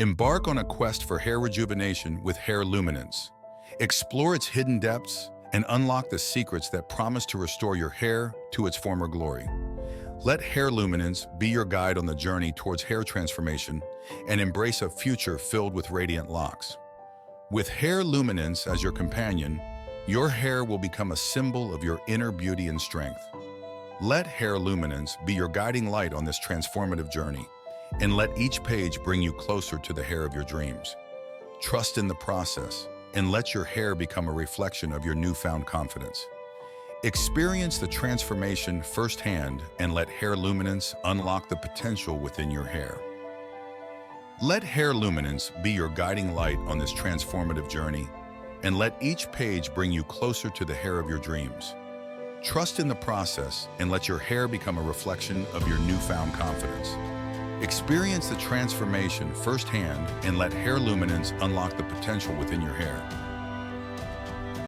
Embark on a quest for hair rejuvenation with HairLuminance. Explore its hidden depths and unlock the secrets that promise to restore your hair to its former glory. Let HairLuminance be your guide on the journey towards hair transformation and embrace a future filled with radiant locks. With HairLuminance as your companion, your hair will become a symbol of your inner beauty and strength. Let HairLuminance be your guiding light on this transformative journey, and let each page bring you closer to the hair of your dreams. Trust in the process, and let your hair become a reflection of your newfound confidence. Experience the transformation firsthand and let HairLuminance unlock the potential within your hair. Let HairLuminance be your guiding light on this transformative journey, and let each page bring you closer to the hair of your dreams. Trust in the process and let your hair become a reflection of your newfound confidence. Experience the transformation firsthand and let HairLuminance unlock the potential within your hair.